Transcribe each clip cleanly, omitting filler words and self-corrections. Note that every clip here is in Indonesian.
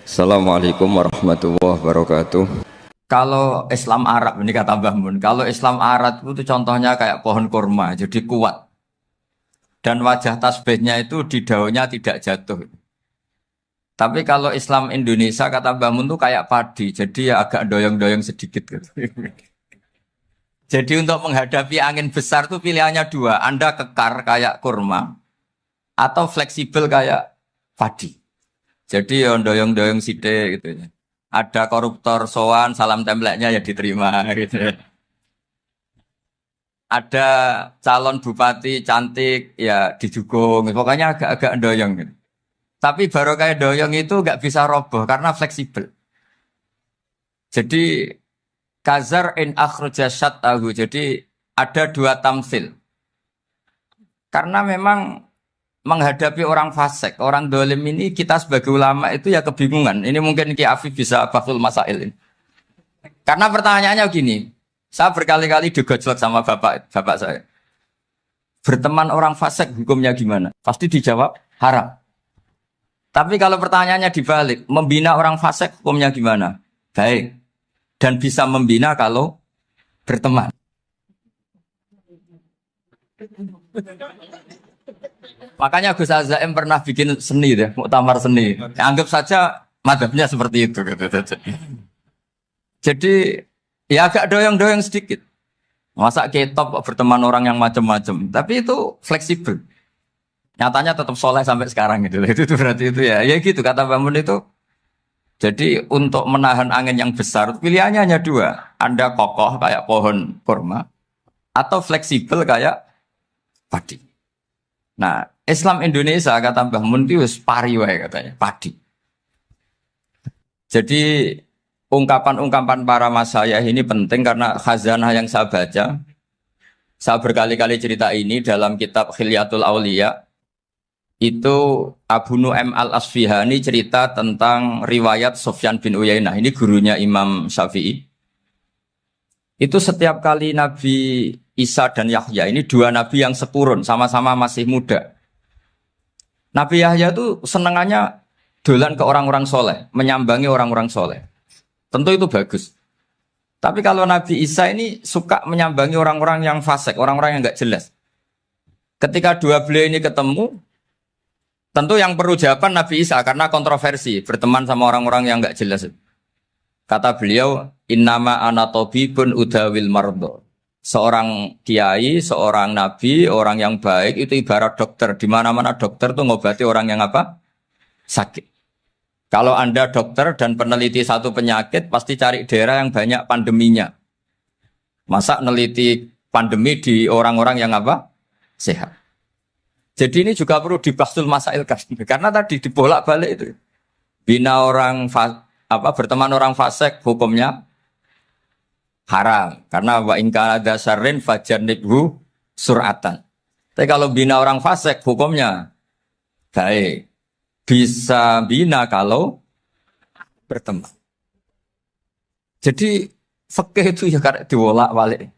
Assalamualaikum warahmatullahi wabarakatuh. Kalau Islam Arab ini kata Mbah Mun, kalau Islam Arab itu contohnya kayak pohon kurma, jadi kuat. Dan wajah tasbihnya itu di daunnya tidak jatuh. Tapi kalau Islam Indonesia kata Mbah Mun itu kayak padi, jadi ya agak doyong-doyong sedikit gitu. Jadi untuk menghadapi angin besar itu pilihannya dua, Anda kekar kayak kurma atau fleksibel kayak padi. Jadi ya doyong-doyong sithik gitu ya. Ada koruptor sowan, salam templeknya ya diterima gitu ya. Ada calon bupati cantik ya didukung. Pokoknya agak-agak doyong gitu. Tapi baru kayak doyong itu nggak bisa roboh karena fleksibel. Jadi kazar in akhraja tahu. Jadi ada dua tamsil. Karena memang menghadapi orang fasik, orang dolim ini kita sebagai ulama itu ya kebingungan. Ini mungkin Ki Afif bisa bahsul masail ini. Karena pertanyaannya gini, saya berkali-kali digojlok sama bapak saya. Berteman orang fasik hukumnya gimana? Pasti dijawab haram. Tapi kalau pertanyaannya dibalik, membina orang fasik hukumnya gimana? Baik. Dan bisa membina kalau berteman. Makanya Gus Azaim pernah bikin seni deh, muktamar seni. Anggap saja madhabnya seperti itu. Gitu. Jadi ya agak doyong-doyong sedikit. Masa ketop berteman orang yang macam-macam. Tapi itu fleksibel. Nyatanya tetap soleh sampai sekarang gitu. Itu berarti itu ya. Ya gitu kata Bangun itu. Jadi untuk menahan angin yang besar pilihannya hanya dua. Anda kokoh kayak pohon kurma atau fleksibel kayak padi. Nah, Islam Indonesia kata Mbah Mun itu pari wae katanya, padi. Jadi ungkapan-ungkapan para masyayikh ini penting karena khazanah yang saya baca. Saya berkali-kali cerita ini dalam kitab Khilyatul Auliya. Itu Abu Nu'aim Al-Asfihani cerita tentang riwayat Sufyan bin Uyainah. Ini gurunya Imam Syafi'i. Itu setiap kali Nabi Isa dan Yahya, ini dua nabi yang sekurun, sama-sama masih muda. Nabi Yahya itu senengannya dolan ke orang-orang soleh, menyambangi orang-orang soleh. Tentu itu bagus. Tapi kalau Nabi Isa ini suka menyambangi orang-orang yang fasik, orang-orang yang nggak jelas. Ketika dua beliau ini ketemu, tentu yang perlu jawaban Nabi Isa karena kontroversi, berteman sama orang-orang yang nggak jelas. Kata beliau, innama ana tabibun udawil mardo. Seorang kiai, seorang nabi, orang yang baik itu ibarat dokter. Di mana-mana dokter tuh ngobati orang yang apa? Sakit. Kalau Anda dokter dan peneliti satu penyakit, pasti cari daerah yang banyak pandeminya. Masa neliti pandemi di orang-orang yang apa? Sehat. Jadi ini juga perlu dibahsul masail kasih. Karena tadi dibolak-balik itu. Bina orang berteman orang fasik hukumnya haram karena wa in kana dasarin fajanibhu suratan. Tapi kalau bina orang fasik hukumnya baik. Bisa bina kalau berteman. Jadi fikih itu ya karena diwolak-walik.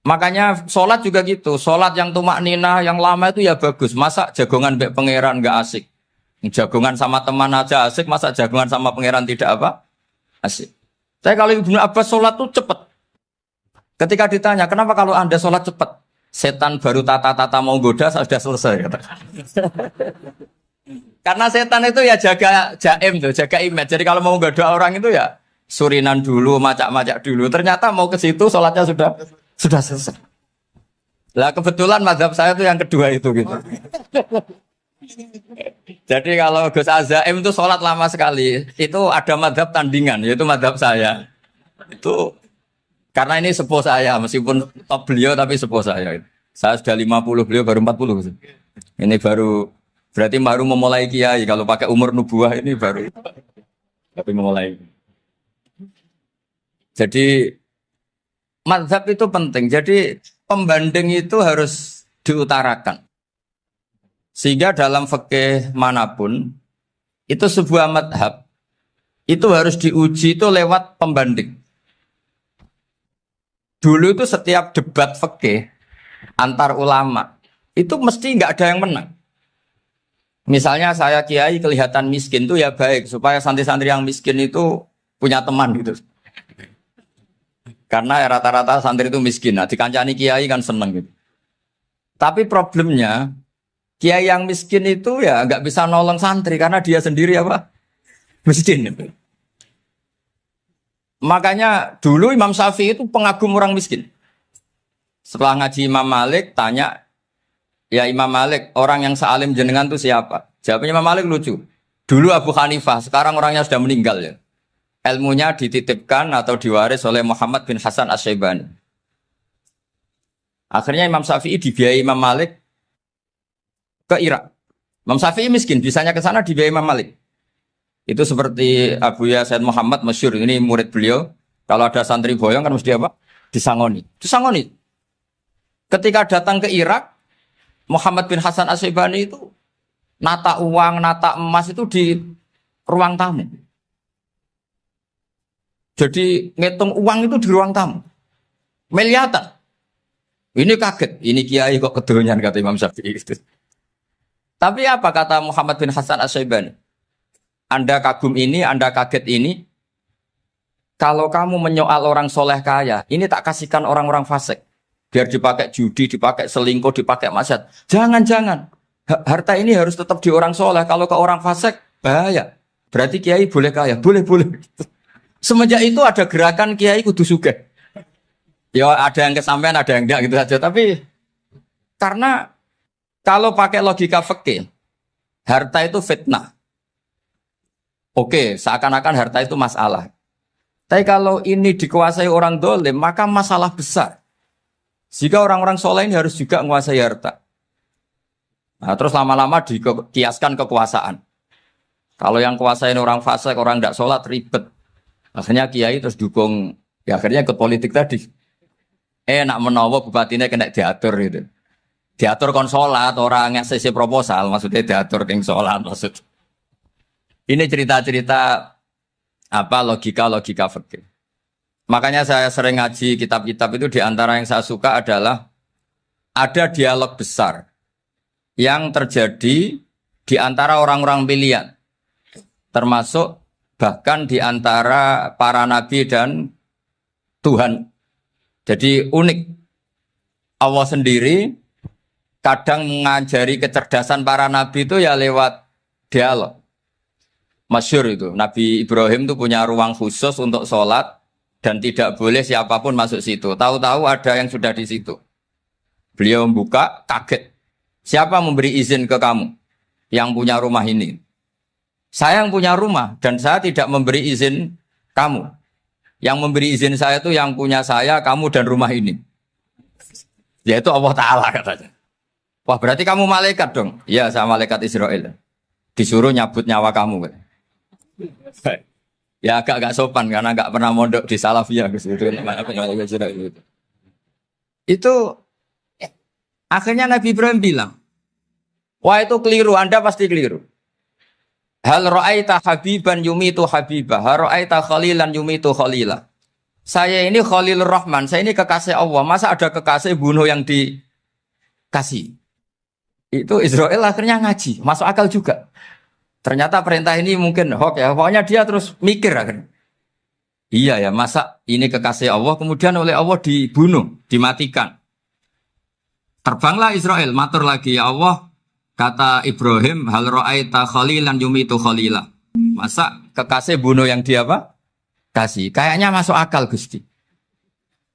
Makanya sholat juga gitu. Sholat yang tumak ninah yang lama itu ya bagus. Masa jagongan mbek pangeran enggak asik. Jagongan sama teman aja asik, masa jagongan sama pangeran tidak apa? Asik. Saya kalau Ibnu Abbas sholat tuh cepat. Ketika ditanya, kenapa kalau Anda sholat cepat? Setan baru tata-tata mau goda, sudah selesai. Kata. Karena setan itu ya jaga jaim tuh, jaga image. Jadi kalau mau goda orang itu ya surinan dulu, macak-macak dulu. Ternyata mau ke situ sholatnya sudah selesai. Lah kebetulan mazhab saya itu yang kedua itu gitu. Jadi kalau Gus Azaim itu sholat lama sekali, itu ada madhab tandingan, yaitu madhab saya. Itu karena ini sepuh saya, meskipun top beliau tapi sepuh saya. Saya sudah 50, beliau baru 40. Ini berarti baru memulai kiai. Kalau pakai umur nubuah ini baru tapi memulai. Jadi madhab itu penting. Jadi pembanding itu harus diutarakan. Sehingga dalam fikih manapun, itu sebuah madhab, itu harus diuji itu lewat pembanding. Dulu itu setiap debat fikih antar ulama, itu mesti nggak ada yang menang. Misalnya saya kiai kelihatan miskin tuh ya baik supaya santri-santri yang miskin itu punya teman gitu. Karena rata-rata santri itu miskin. Nah, dikancani kiai kan seneng gitu. Tapi problemnya kiai yang miskin itu ya nggak bisa nolong santri karena dia sendiri apa? Miskin. Gitu. Makanya dulu Imam Syafi'i itu pengagum orang miskin. Setelah ngaji Imam Malik tanya, ya Imam Malik, orang yang sealim jenengan itu siapa? Jawabnya Imam Malik lucu. Dulu Abu Hanifah, sekarang orangnya sudah meninggal ya. Ilmunya dititipkan atau diwaris oleh Muhammad bin Hasan Asy-Syaibani. Akhirnya Imam Syafi'i dibiayai Imam Malik ke Irak. Imam Syafi'i miskin, bisanya ke sana dibiayai Imam Malik. Itu seperti Abu Ya Said Muhammad masyhur, ini murid beliau. Kalau ada santri boyong kan mesti apa? Disangoni. Disangoni. Ketika datang ke Irak, Muhammad bin Hasan Asy-Syaibani itu nata uang, nata emas itu di ruang tamu. Jadi ngitung uang itu di ruang tamu. Miliatan. Ini kaget, ini kiai kok kedonyan kata Imam Syafi'i itu. Tapi apa kata Muhammad bin Hasan Asy-Syaibani? Anda kagum ini, Anda kaget ini. Kalau kamu menyoal orang soleh kaya, ini tak kasihkan orang-orang fasik. Biar dipakai judi, dipakai selingkuh, dipakai maksiat. Jangan-jangan. Harta ini harus tetap di orang soleh. Kalau ke orang fasik, bahaya. Berarti kiai boleh kaya. Boleh-boleh. Semenjak itu ada gerakan kiai kudu sugih. Ya ada yang kesampaian, ada yang enggak gitu saja. Tapi karena kalau pakai logika fikih, harta itu fitnah. Oke, seakan-akan harta itu masalah. Tapi kalau ini dikuasai orang dolim, maka masalah besar. Jika orang-orang soleh ini harus juga menguasai harta. Nah, terus lama-lama dikiaskan kekuasaan. Kalau yang kuasain orang fasik, orang tidak sholat, ribet. Akhirnya kiai terus dukung, ya akhirnya ikut politik tadi. Nak menawa bupatinya kena diatur gitu. Diatur kon sholat, orang yang sesi proposal, maksudnya diatur dengan sholat maksud. Ini cerita-cerita apa logika-logika fikih. Makanya saya sering ngaji kitab-kitab itu, diantara yang saya suka adalah ada dialog besar yang terjadi di antara orang-orang pilihan, termasuk bahkan di antara para nabi dan Tuhan. Jadi unik. Allah sendiri kadang mengajari kecerdasan para nabi itu ya lewat dialog. Masyhur itu, Nabi Ibrahim itu punya ruang khusus untuk sholat dan tidak boleh siapapun masuk situ. Tahu-tahu ada yang sudah di situ. Beliau membuka, kaget. Siapa memberi izin ke kamu yang punya rumah ini? Saya yang punya rumah dan saya tidak memberi izin kamu. Yang memberi izin saya itu yang punya saya, kamu dan rumah ini. Yaitu Allah Ta'ala katanya. Wah berarti kamu malaikat dong? Iya saya malaikat Israel. Disuruh nyabut nyawa kamu. Ya agak sopan karena agak pernah mondok di Salafiyah itu akhirnya Nabi Ibrahim bilang, wah itu keliru, Anda pasti keliru. Hal ra'aita habiban yumitu habibah, hal ra'aita khalilan yumitu khalilah. Saya ini Khalilur Rahman, saya ini kekasih Allah. Masa ada kekasih bunuh yang dikasih? Itu Israel akhirnya ngaji, masuk akal juga. Ternyata perintah ini mungkin hoax ya. Pokoknya dia terus mikir akhirnya. Iya ya, masa ini kekasih Allah kemudian oleh Allah dibunuh, dimatikan. Terbanglah Israel, matur lagi, ya Allah, kata Ibrahim, hal ra'aita khalilan yumitu khalilah. Masa kekasih bunuh yang dia apa? Kasih. Kayaknya masuk akal Gusti.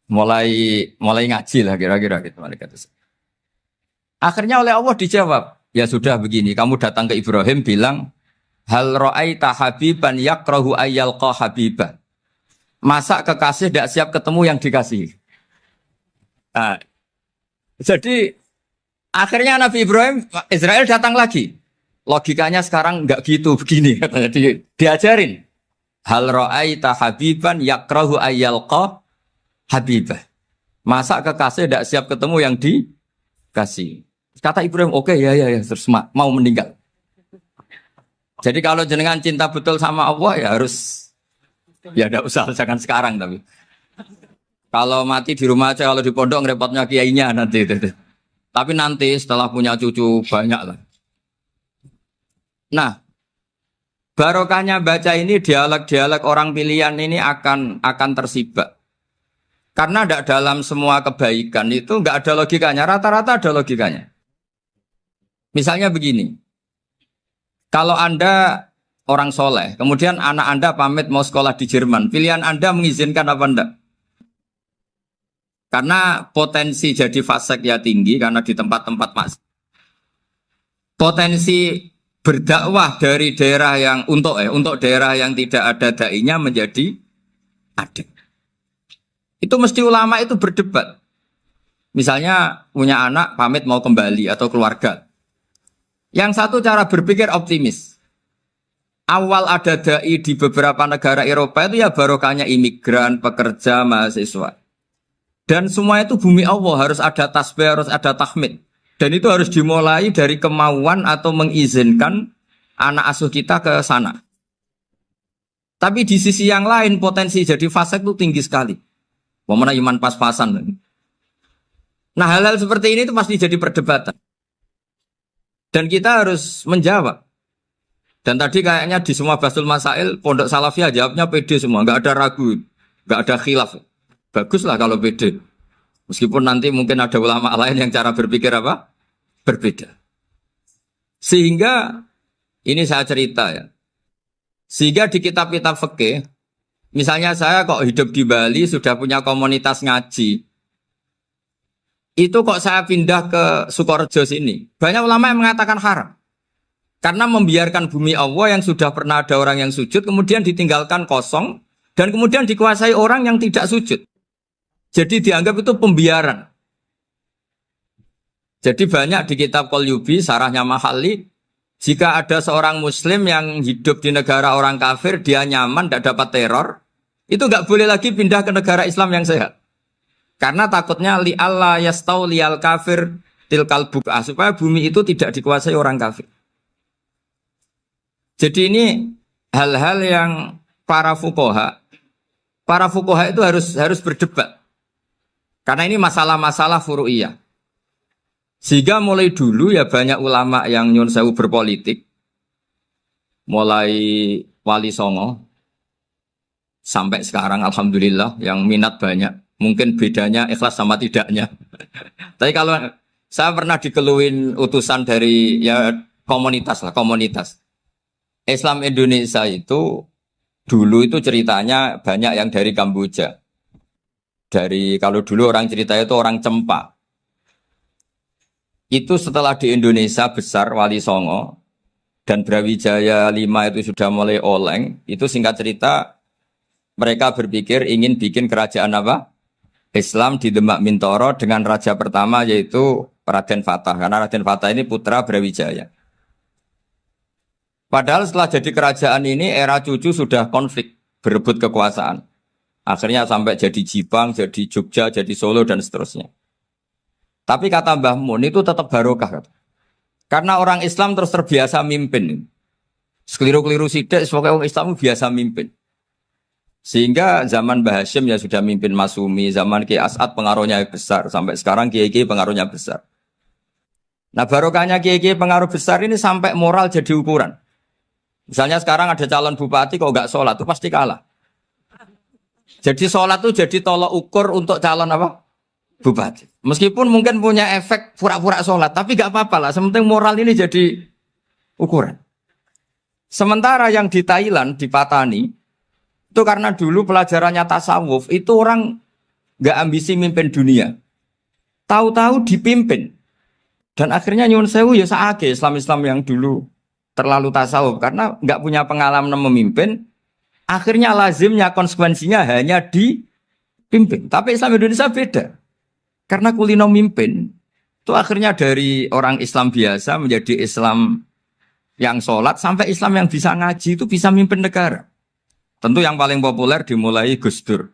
Mulai ngaji lah kira-kira gitu. Akhirnya oleh Allah dijawab, ya sudah begini, kamu datang ke Ibrahim bilang, hal ra'aita habiban yakrahu ayyalqa habibah. Masa kekasih tidak siap ketemu yang dikasih. Nah, jadi akhirnya Nabi Ibrahim, Israel datang lagi. Logikanya sekarang enggak gitu, begini katanya diajarin. Hal ra'aita habiban yakrahu ayyalqa habibah. Masa kekasih tidak siap ketemu yang dikasih. Kata Ibrahim, oke, ya, terus mau meninggal. Jadi kalau jenengan cinta betul sama Allah ya harus, ya tidak usah, jangan sekarang tapi. Kalau mati di rumah aja, kalau di pondok ngerepotnya kiainya nanti. Tapi nanti setelah punya cucu banyak lah. Nah, barokahnya baca ini dialog-dialog orang pilihan ini akan tersibak. Karena tidak dalam semua kebaikan itu nggak ada logikanya, rata-rata ada logikanya. Misalnya begini, kalau Anda orang soleh, kemudian anak Anda pamit mau sekolah di Jerman, pilihan Anda mengizinkan apa enggak? Karena potensi jadi fasik ya tinggi, karena di tempat-tempat mas. Potensi berdakwah dari daerah yang untuk daerah yang tidak ada dai-nya menjadi ada. Itu mesti ulama itu berdebat. Misalnya punya anak pamit mau kembali atau keluarga. Yang satu cara berpikir optimis. Awal ada dai di beberapa negara Eropa itu ya barokahnya imigran, pekerja, mahasiswa. Dan semua itu bumi Allah, harus ada tasbih, harus ada tahmid. Dan itu harus dimulai dari kemauan atau mengizinkan anak asuh kita ke sana. Tapi di sisi yang lain potensi jadi fasik itu tinggi sekali. Mana iman pas-pasan. Nah hal-hal seperti ini itu pasti jadi perdebatan. Dan kita harus menjawab. Dan tadi kayaknya di semua Basul Masail, Pondok Salafiyah jawabnya pede semua. Nggak ada ragu, nggak ada khilaf. Baguslah kalau pede. Meskipun nanti mungkin ada ulama lain yang cara berpikir apa? Berbeda. Sehingga, ini saya cerita ya. Sehingga di kitab-kitab fikih, misalnya saya kok hidup di Bali sudah punya komunitas ngaji. Itu kok saya pindah ke Sukorejo sini. Banyak ulama yang mengatakan haram. Karena membiarkan bumi Allah yang sudah pernah ada orang yang sujud, kemudian ditinggalkan kosong, dan kemudian dikuasai orang yang tidak sujud. Jadi dianggap itu pembiaran. Jadi banyak di kitab Qalyubi, sarahnya Mahalli, jika ada seorang muslim yang hidup di negara orang kafir, dia nyaman, tidak dapat teror, itu nggak boleh lagi pindah ke negara Islam yang sehat. Karena takutnya li'alla yastau li'al kafir tilkal buk'ah, supaya bumi itu tidak dikuasai orang kafir. Jadi ini hal-hal yang para fuqaha itu harus berdebat. Karena ini masalah-masalah furu'iyah. Sehingga mulai dulu ya banyak ulama yang nyun sewu berpolitik. Mulai Wali Songo sampai sekarang alhamdulillah yang minat banyak. Mungkin bedanya ikhlas sama tidaknya. Tapi kalau saya pernah dikeluhin utusan dari ya komunitas. Islam Indonesia itu dulu itu ceritanya banyak yang dari Kamboja. Kalau dulu orang cerita itu orang Cempa. Itu setelah di Indonesia besar Wali Songo dan Brawijaya 5 itu sudah mulai oleng, itu singkat cerita mereka berpikir ingin bikin kerajaan apa? Islam di Demak Mintoro dengan raja pertama yaitu Raden Fatah. Karena Raden Fatah ini putra Brawijaya. Padahal setelah jadi kerajaan ini era cucu sudah konflik, berebut kekuasaan. Akhirnya sampai jadi Jipang, jadi Jogja, jadi Solo dan seterusnya. Tapi kata Mbah Mun itu tetap barokah. Karena orang Islam terus terbiasa mimpin. Sekeliru-keliru sidik, sebagai orang Islam biasa mimpin. Sehingga zaman Mbah Hashim ya sudah mimpin Masumi, zaman Ki As'ad pengaruhnya besar. Sampai sekarang Kiai pengaruhnya besar. Nah barokahnya Kiai pengaruh besar ini sampai moral jadi ukuran. Misalnya sekarang ada calon bupati kok nggak sholat, itu pasti kalah. Jadi sholat itu jadi tolok ukur untuk calon apa? Bupati. Meskipun mungkin punya efek pura-pura sholat, tapi nggak apa-apa lah. Sementing moral ini jadi ukuran. Sementara yang di Thailand, di Patani, itu karena dulu pelajarannya tasawuf, itu orang nggak ambisi mimpin dunia. Tahu-tahu dipimpin. Dan akhirnya nyuwun sewu ya saage Islam-Islam yang dulu terlalu tasawuf karena nggak punya pengalaman memimpin, akhirnya lazimnya konsekuensinya hanya dipimpin. Tapi Islam Indonesia beda, karena kulino mimpin itu akhirnya dari orang Islam biasa menjadi Islam yang sholat sampai Islam yang bisa ngaji itu bisa mimpin negara. Tentu yang paling populer dimulai Gus Dur.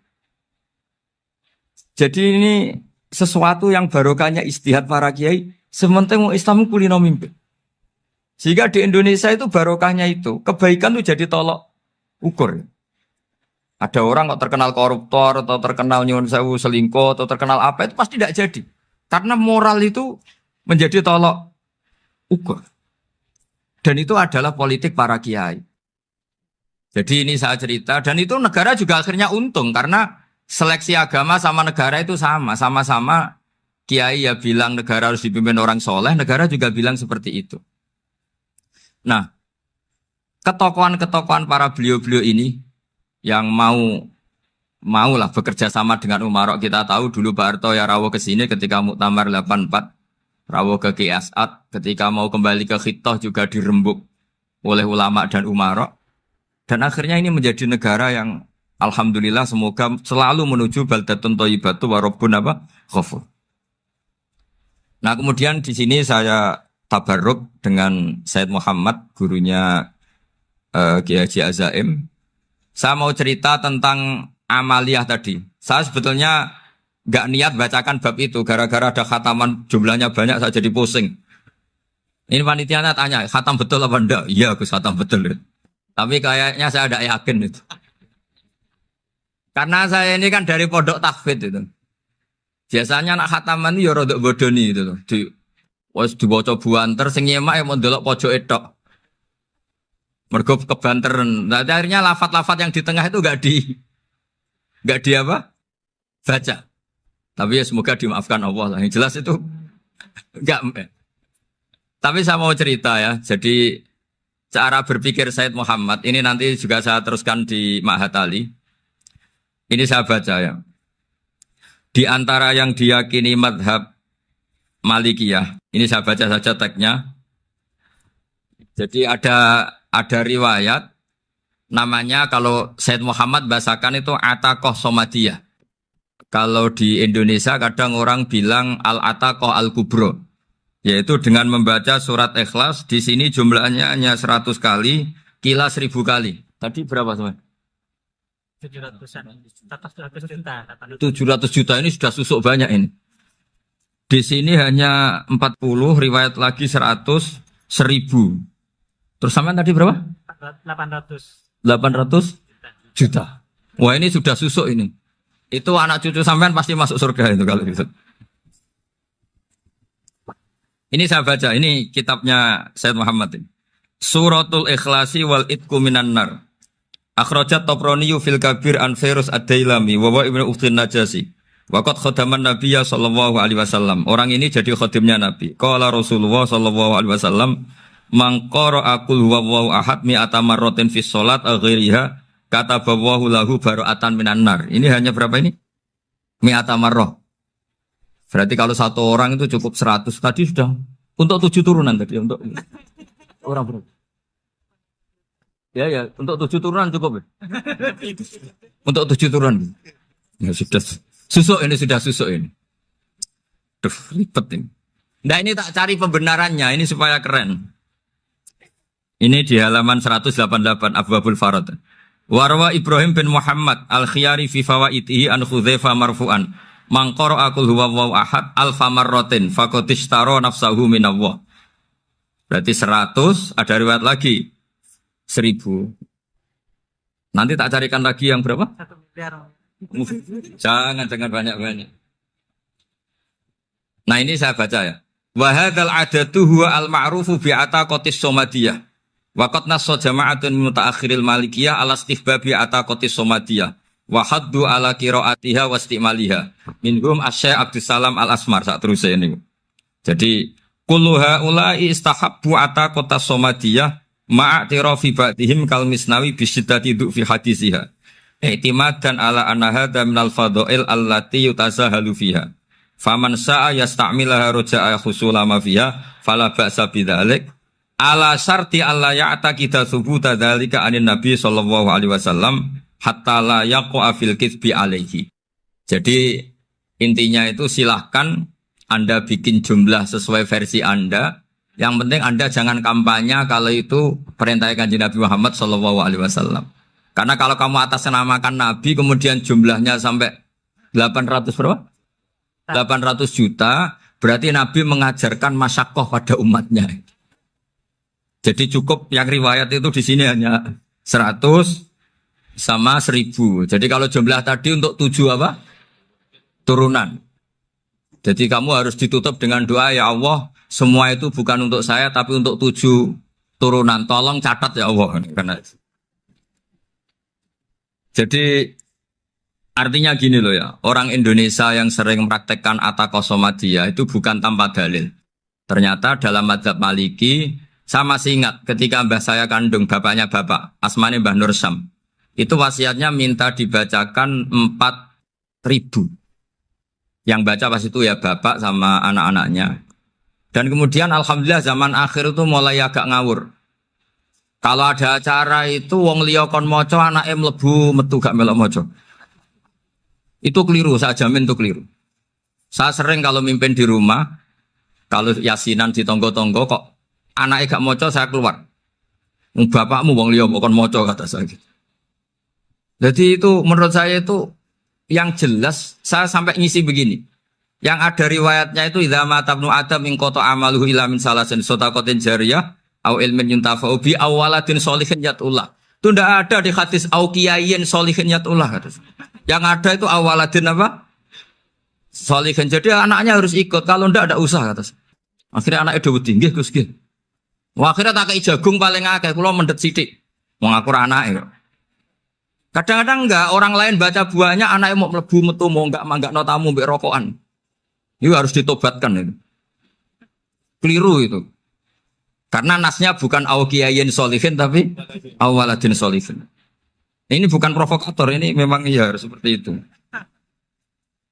Jadi ini sesuatu yang barokahnya istihad para kiai, sementing Islam kulino mimpin. Sehingga di Indonesia itu barokahnya itu, kebaikan itu jadi tolok ukur. Ada orang kok terkenal koruptor, atau terkenal nyuwun sewu selingkuh, atau terkenal apa, itu pasti tidak jadi. Karena moral itu menjadi tolok ukur. Dan itu adalah politik para kiai. Jadi ini saya cerita, dan itu negara juga akhirnya untung karena seleksi agama sama negara itu sama-sama kiai ya bilang negara harus dipimpin orang soleh, negara juga bilang seperti itu. Nah, ketokohan-ketokohan para beliau-beliau ini yang mau lah bekerja sama dengan Umarok. Kita tahu dulu Pak Harto ya rawuh ke sini ketika Muktamar 84, rawuh ke Ki As'ad, ketika mau kembali ke Khittah juga dirembuk oleh ulama dan Umarok. Dan akhirnya ini menjadi negara yang alhamdulillah semoga selalu menuju baldatun thayyibatu wa rabbun ghafur. Nah, kemudian di sini saya tabarruk dengan Said Muhammad, gurunya Kiai Haji Azaim. Saya mau cerita tentang amaliyah tadi. Saya sebetulnya nggak niat bacakan bab itu, gara-gara ada khataman jumlahnya banyak saya jadi pusing. Ini panitianya tanya, khatam betul apa enggak? Iya, Gus, khatam betul. Tapi kayaknya saya tidak yakin itu. Karena saya ini kan dari pondok tahfidz itu. Biasanya anak khataman itu ya rada bodoni itu loh. Wes dibaca buanter sing nyemak mau ndelok pojok etok. Mergo kebanteren. Nah, akhirnya lafat-lafat yang di tengah itu enggak di apa? Baca. Tapi ya semoga dimaafkan Allah lah. Yang jelas itu enggak. Tapi saya mau cerita ya. Jadi cara berpikir Said Muhammad ini nanti juga saya teruskan di Ma'had Ali. Ini saya baca ya. Di antara yang diyakini madhab Malikiyah, ini saya baca saja teksnya. Jadi ada riwayat namanya kalau Said Muhammad bahasakan itu Ataqoh Somadiyah. Kalau di Indonesia kadang orang bilang Al-Ataqoh Al-Kubro. Yaitu dengan membaca surat Ikhlas, di sini jumlahnya hanya 100 kali, kila 1000 kali. Tadi berapa teman? 700 juta ini sudah susuk banyak ini. Di sini hanya 40, riwayat lagi 100, 1000. Terus sampean tadi berapa? 800 juta. Wah, ini sudah susuk ini. Itu anak cucu sampean pasti masuk surga itu kalau gitu. Ini saya baca, ini kitabnya Said Muhammad ini. Suratul Ikhlasi wal Itqu minan nar. Akhrajat Tabrani fil Kabir an Fairuz ad-Dailami wa Ibnu Ukhtin Najasi. Waqad khadaman Nabiyya sallallahu alaihi wasallam. Orang ini jadi khadimnya Nabi. Qala Rasulullah sallallahu alaihi wasallam, "Man qara'a qul huwallahu ahad mi'ata marratin fi shalat ghairiha katabawahu lahu bara'atan minan nar." Ini hanya berapa ini? Mi'ata marrah. Berarti kalau satu orang itu cukup 100. Tadi sudah untuk 7 turunan tadi untuk orang berapa? Ya, untuk 7 turunan cukup ya? Untuk 7 turunan. Ya sudah susuk ini. Duh, ribet ini. Nah, ini tak cari pembenarannya, ini supaya keren. Ini di halaman 188 Abwabul Farad. Warwa Ibrahim bin Muhammad al-Khiyari fi fawaitihi an Hudzaifah marfu'an. Man qara'a qul huwallahu ahad alfa marratin faqad ishtara nafsahu minallah. Berarti 100, ada riwayat lagi 1000. Nanti tak carikan lagi yang berapa? 1 miliar. Jangan banyak-banyak. Nah, ini saya baca ya. Wa hadzal adatu huwa al-ma'rufu bi ataqatis somadiyah. Wa qad nassa jama'atun min mutaakhiril malikiyah ala istihbabi ataqatis somadiyah. Wa haddu ala qiraatiha wa istimaliha. Minhum Asy-Syaikh Abdus Salam Al-Asmar sak teruse ini. Jadi kullu haula'i istahabbu ataqatas somadiyah ma'atirafi ba'dihim kal misnawi bisyidati fi hadisiha. I'timadan ala anna hadza minal fadha'il allati yutasahalu fiha. Faman sa'a yasta'milaha roja'a khusula ma fiha fala ba'sa bidzalik. Ala syarti alla ya'taqida thubuta dzalika anin nabi sallallahu alaihi wasallam hatta la yaqa'a fil kitsbi alaihi. Jadi intinya itu silahkan Anda bikin jumlah sesuai versi Anda. Yang penting Anda jangan kampanye kalau itu perintah Kanjeng Nabi Muhammad sallallahu alaihi wasallam. Karena kalau kamu atasnamakan Nabi kemudian jumlahnya sampai 800 berapa? 800 juta, berarti Nabi mengajarkan masyaqqah pada umatnya. Jadi cukup yang riwayat itu di sini hanya 100 sama 1000. Jadi kalau jumlah tadi untuk 7 apa? Turunan. Jadi kamu harus ditutup dengan doa, ya Allah, semua itu bukan untuk saya tapi untuk 7 turunan. Tolong catat ya Allah. Karena jadi artinya gini loh ya, orang Indonesia yang sering mempraktekkan Atakosomadiyah itu bukan tanpa dalil. Ternyata dalam mazhab Maliki, saya masih ingat ketika mbah saya kandung, bapaknya bapak, asmane Mbah Nur Syam, itu wasiatnya minta dibacakan 4.000. Yang baca pas itu ya bapak sama anak-anaknya. Dan kemudian alhamdulillah zaman akhir itu mulai agak ngawur. Kalau ada acara itu wong liya kon maca anake mlebu metu gak melok maca. Itu keliru, saya jamin itu keliru. Saya sering kalau mimpin di rumah, kalau yasinan di tonggo-tonggo kok anaknya gak maca saya keluar. Bapakmu wong liya kon maca kata saya. Jadi itu menurut saya itu yang jelas saya sampai ngisi begini. Yang ada riwayatnya itu idza mata ibnu adam min qata amaluhu illa min salasin shadaqatin jariyah au ilmin yuntafa'u bi awaladin sholihin yatullah. Itu tidak ada di hadis au kiyayin sholihin yatullah. Yang ada itu awaladin apa? Sholihin. Jadi anaknya harus ikut. Kalau tidak ada usah kata. Akhirnya anaknya udah tinggi Gus nggih. Wah, akhirnya tak kei jagung paling akeh kula mendet sithik. Wong aku anake. Kadang-kadang enggak orang lain baca buahnya anaknya mau mlebu metu mau enggak tamu mbek rokokan. Itu harus ditobatkan itu. Keliru itu. Karena nasnya bukan awkiyayin solihin tapi awaladin solihin. Ini bukan provokator, ini memang iya harus seperti itu.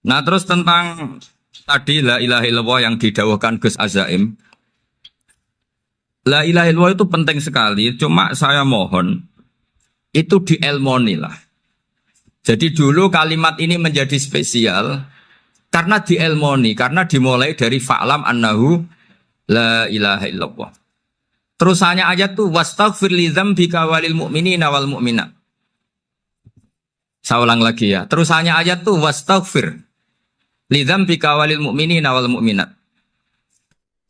Nah terus tentang tadi la ilaha illallah yang didawahkan Gus Azaim. La ilaha illallah itu penting sekali, cuma saya mohon itu dielmoni lah. Jadi dulu kalimat ini menjadi spesial karena dielmoni, karena dimulai dari fa'lam annahu la ilaha illallah. Terusannya ayat tuh wastaghfir li dzambika walil mu'minina wal mu'minat. Saya ulang lagi ya. Terusannya ayat tuh wastaghfir li dzambika walil mu'minina wal mu'minat.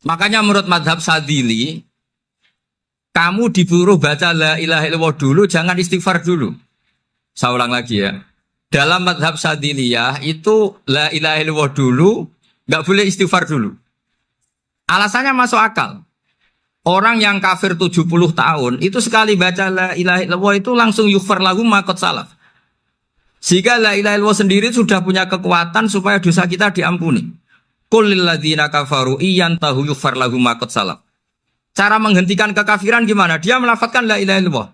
Makanya menurut mazhab Sadili kamu disuruh baca la ilaha illallah dulu, jangan istighfar dulu. Saya ulang lagi ya. Dalam mazhab Sadiliyah itu la ilaha illallah dulu, nggak boleh istighfar dulu. Alasannya masuk akal. Orang yang kafir 70 tahun itu sekali baca la ilaha illallah itu langsung yughfar lahu ma qad salaf. Sehingga la ilaha illallah sendiri sudah punya kekuatan supaya dosa kita diampuni. Qul lil ladzina kafaru iyantahu yughfar lahu ma qad salaf. Cara menghentikan kekafiran gimana? Dia melafadzkan la ilaha illallah.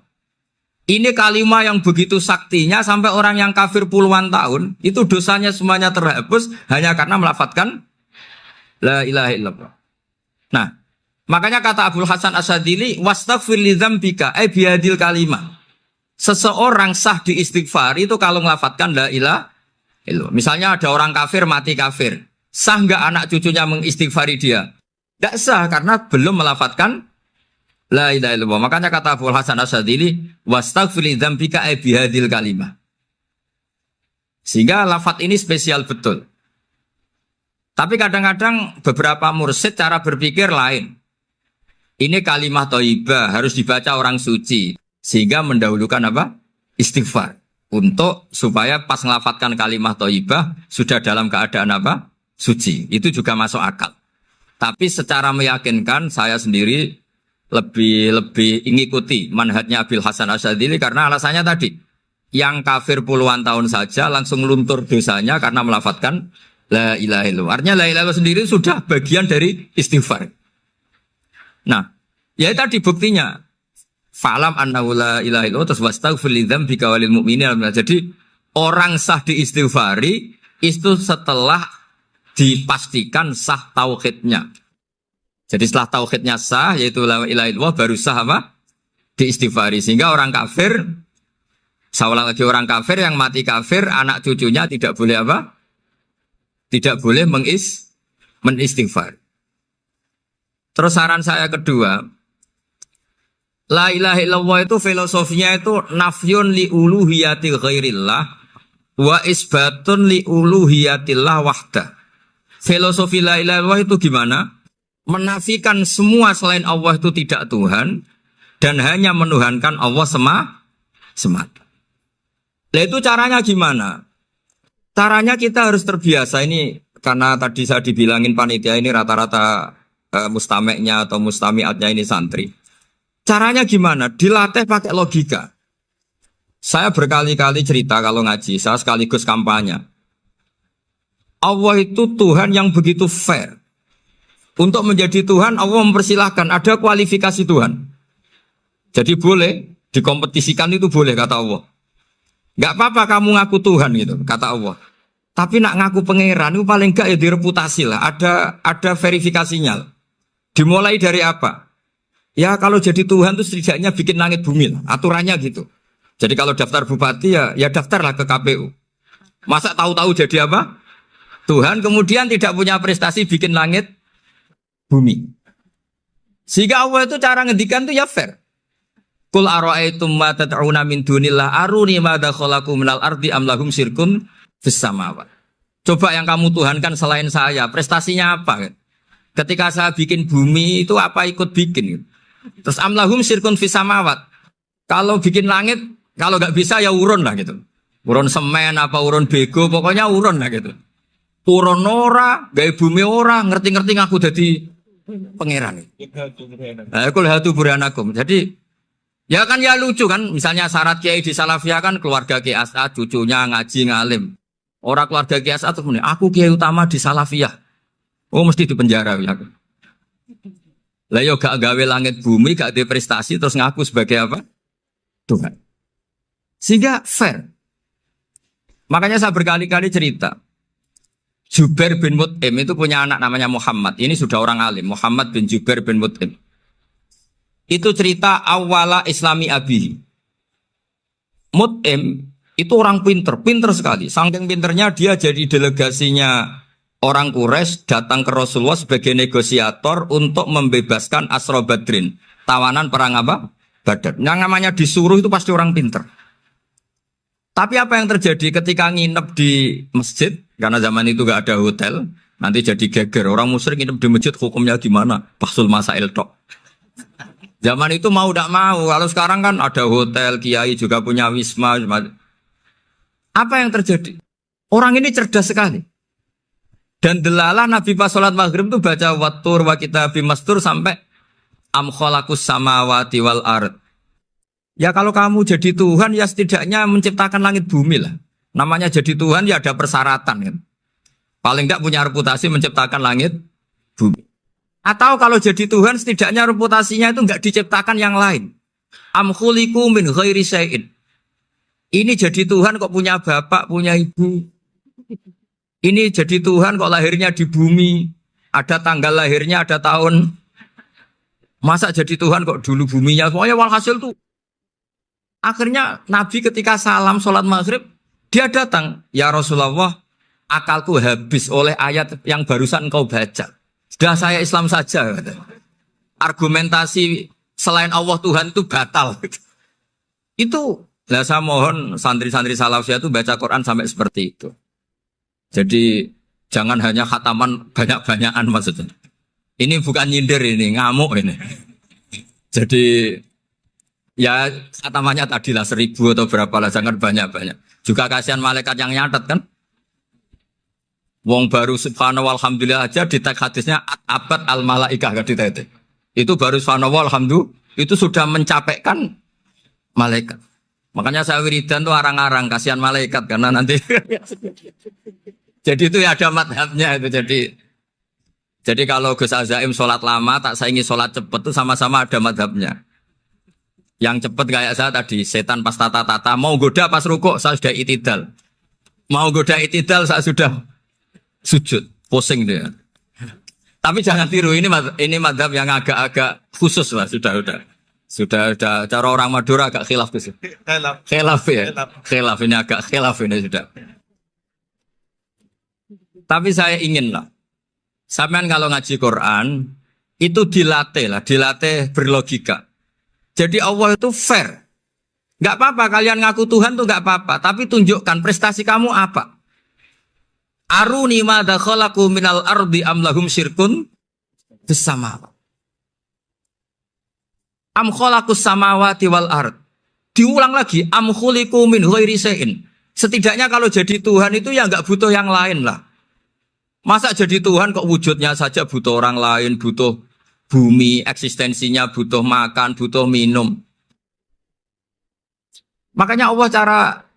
Ini kalimat yang begitu saktinya sampai orang yang kafir puluhan tahun itu dosanya semuanya terhapus hanya karena melafadzkan la ilaha illallah. Nah, makanya kata Abdul Hasan Asyadili wastaghfir li dzambika ay bihadil kalimah. Seseorang sah di istighfar itu kalau melafadzkan la ilaha illallah. Misalnya ada orang kafir mati kafir. Sah enggak anak cucunya mengistighfari dia? Enggak sah karena belum melafadzkan la ilaha illallah. Makanya kata Abdul Hasan Asyadili wastaghfir li dzambika ay bihadil kalimah. Sehingga lafadz ini spesial betul. Tapi kadang-kadang beberapa mursyid cara berpikir lain. Ini kalimat thayyibah harus dibaca orang suci sehingga mendahulukan apa? Istighfar. Untuk supaya pas ngelafatkan kalimat thayyibah sudah dalam keadaan apa? Suci. Itu juga masuk akal. Tapi secara meyakinkan saya sendiri lebih mengikuti manhajnya Abil Hasan Asyadili karena alasannya tadi yang kafir puluhan tahun saja langsung luntur dosanya karena melafadzkan la ilaha illallah. Artinya la ilaha illallah sendiri sudah bagian dari istighfar. Nah, ya tadi buktinya fa'lam annahu la ilaha illallah terus wastaghfir li dzambika walil mu'minin. Jadi orang sah diistighfari itu setelah dipastikan sah tauhidnya. Jadi setelah tauhidnya sah, yaitu la ilaha illallah baru sah apa? Diistighfari. Sehingga orang kafir, saya ulang lagi orang kafir yang mati kafir, anak cucunya tidak boleh apa? Tidak boleh menistighfar. Terus saran saya kedua, la ilaha illallah itu filosofinya itu nafyun li uluhiyati ghairillah wa isbatun li uluhiyatillah wahdah. Filosofi la ilaha illallah itu gimana? Menafikan semua selain Allah itu tidak Tuhan dan hanya menuhankan Allah semata. Nah itu caranya gimana? Caranya kita harus terbiasa ini karena tadi saya dibilangin panitia ini rata-rata mustameknya atau mustamiatnya ini santri. Caranya gimana? Dilatih pakai logika. Saya berkali-kali cerita kalau ngaji, saya sekaligus kampanye. Allah itu Tuhan yang begitu fair. Untuk menjadi Tuhan, Allah mempersilahkan, ada kualifikasi Tuhan. Jadi boleh, dikompetisikan itu boleh, kata Allah. Gak apa-apa kamu ngaku Tuhan gitu, kata Allah. Tapi nak ngaku pangeran itu paling gak ya direputasi lah, ada verifikasinya. Dimulai dari apa? Ya kalau jadi Tuhan itu setidaknya bikin langit bumi lah, aturannya gitu. Jadi kalau daftar bupati ya daftarlah ke KPU. Masa tahu-tahu jadi apa? Tuhan kemudian tidak punya prestasi bikin langit bumi. Sehingga Allah itu cara ngendikan itu ya fair. Qul ara'aytum ma tad'una min dunillah aruni madza khalaqu minal ardi am lahum syirkun fis samawat. Coba yang kamu tuhankan selain saya, prestasinya apa? Ketika saya bikin bumi itu apa ikut bikin? Terus amlahum syirkun fis samawat. Kalau bikin langit, kalau nggak bisa ya urun lah gitu. Urun semen apa urun bego, pokoknya urun lah gitu. Urun ora, gawe bumi ora, ngerti-ngerti ngaku jadi pangeran. Kul hatu burhanakum. Jadi ya kan ya lucu kan, misalnya syarat kiai di Salafiyah kan keluarga Kiai As'ad, cucunya ngaji ngalim. Orang keluarga Kiai As'ad tuh aku kiai utama di Salafiyah. Oh mesti di penjara ya. Lah yo gak gawe langit bumi, gak ada prestasi terus ngaku sebagai apa? Tuhan. Sehingga fair. Makanya saya berkali-kali cerita. Jubair bin Mut'im itu punya anak namanya Muhammad. Ini sudah orang alim, Muhammad bin Jubair bin Mut'im. Itu cerita awala Islami Abi. Mut'im itu orang pinter sekali. Saking pinternya dia jadi delegasinya orang Quraisy datang ke Rasulullah sebagai negosiator untuk membebaskan Asra Badrin. Tawanan perang apa? Badar. Yang namanya disuruh itu pasti orang pinter. Tapi apa yang terjadi ketika nginep di masjid? Karena zaman itu gak ada hotel. Nanti jadi geger. Orang musyrik nginep di masjid hukumnya gimana? Bahsul masail tok. Zaman itu mau tidak mau. Kalau sekarang kan ada hotel, kiai juga punya wisma. Apa yang terjadi? Orang ini cerdas sekali. Dan delalah Nabi pas sholat maghrib itu baca wattur wa kitabim mastur sampai am khalaqus samawati wal ard. Ya kalau kamu jadi Tuhan ya setidaknya menciptakan langit bumi lah. Namanya jadi Tuhan ya ada persyaratan kan. Paling enggak punya reputasi menciptakan langit bumi. Atau kalau jadi Tuhan setidaknya reputasinya itu enggak diciptakan yang lain. Am khuliqu min ghairi syai'in. Ini jadi Tuhan kok punya bapak, punya ibu. Ini jadi Tuhan kok lahirnya di bumi. Ada tanggal lahirnya, ada tahun. Masa jadi Tuhan kok dulu buminya. Pokoknya walhasil tuh. Akhirnya Nabi ketika salam sholat maghrib. Dia datang. Ya Rasulullah, akalku habis oleh ayat yang barusan engkau baca. Sudah saya Islam saja. Argumentasi selain Allah Tuhan itu batal. Itu. Nah, saya mohon santri-santri Salafiyah itu baca Quran sampai seperti itu. Jadi jangan hanya khataman banyak-banyakan maksudnya. Ini bukan nyindir ini, ngamuk ini. Jadi ya khatamannya tadilah 1000 atau berapa lah, jangan banyak-banyak. Juga kasihan malaikat yang nyatet kan. Wong baru subhanallah alhamdulillah aja di teks hadisnya abad al malaikah kan ditete. Itu baru subhanallah alhamdulillah itu sudah mencapaikan malaikat. Makanya saya wiridan tuh arang-arang kasihan malaikat karena nanti jadi itu ya ada madhabnya itu jadi kalau Gus Azaim sholat lama tak saingi sholat cepet itu sama-sama ada madhabnya. Yang cepet kayak saya tadi setan pas tata-tata mau goda pas rukuk saya sudah itidal, mau goda itidal saya sudah sujud pusing dia. Tapi jangan tiru ini madhab yang agak-agak khusus lah sudah cara orang Madura agak khilaf gitu. Khilaf ya. Khilaf ini agak khilaf ini sudah. Tapi saya ingin lah, sampean kalau ngaji Quran itu dilatih berlogika. Jadi Allah itu fair. Gak apa-apa kalian ngaku Tuhan tuh gak apa-apa, tapi tunjukkan prestasi kamu apa. Aruni madza khalaqu minal ardi am lahum syirkun fis samawati. Am khalaqus samawati wal ard. Diulang lagi am khuliqu min ghairi syai'in. Setidaknya kalau jadi Tuhan itu ya gak butuh yang lain lah. Masa jadi Tuhan kok wujudnya saja butuh orang lain, butuh bumi eksistensinya butuh makan, butuh minum. Makanya Allah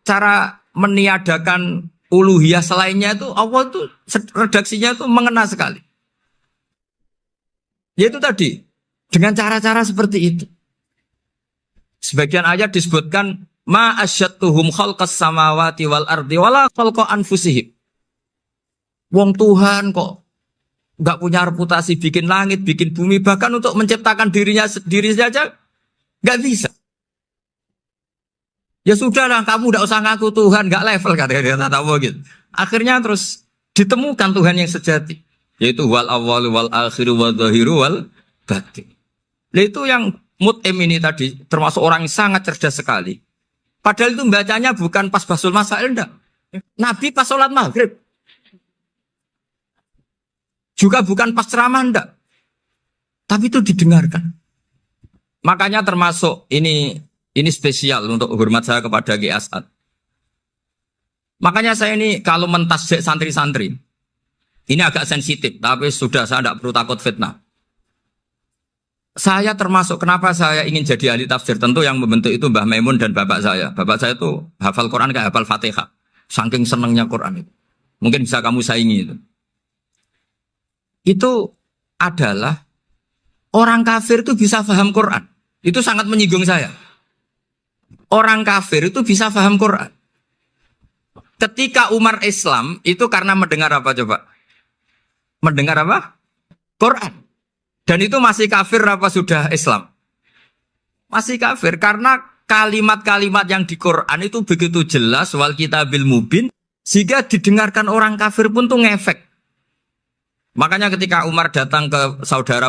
cara meniadakan uluhiyah selainnya itu Allah itu redaksinya itu mengena sekali. Yaitu tadi dengan cara-cara seperti itu. Sebagian ayat disebutkan ma asyattuhum khalqas samawati wal ardi wala khalqa anfusihim. Wong Tuhan kok nggak punya reputasi bikin langit, bikin bumi, bahkan untuk menciptakan dirinya sendiri saja nggak bisa. Ya sudahlah, kamu nggak usah ngaku Tuhan, nggak level kata gitu. Akhirnya terus ditemukan Tuhan yang sejati, yaitu wal awwalu wal akhiru wal zahiru wal batin. Nah, itu yang Mut'im ini tadi termasuk orang yang sangat cerdas sekali. Padahal itu bacanya bukan pas basul masail, enggak. Nabi pas sholat maghrib. Juga bukan pas ceramah, enggak. Tapi itu didengarkan. Makanya termasuk ini spesial untuk hormat saya kepada Ki As'ad. Makanya saya ini kalau mentasjek santri-santri, ini agak sensitif, tapi sudah saya tidak perlu takut fitnah. Saya termasuk kenapa saya ingin jadi ahli tafsir, tentu yang membentuk itu Mbah Maimun dan bapak saya. Bapak saya itu hafal Quran kayak hafal Fatihah. Saking senangnya Quran itu. Mungkin bisa kamu saingi itu. Itu adalah orang kafir itu bisa paham Quran. Itu sangat menyinggung saya. Orang kafir itu bisa paham Quran. Ketika Umar Islam itu karena mendengar apa coba? Mendengar apa? Quran. Dan itu masih kafir apa sudah Islam? Masih kafir karena kalimat-kalimat yang di Quran itu begitu jelas wal kitabil mubin sehingga didengarkan orang kafir pun tuh ngefek. Makanya ketika Umar datang ke saudari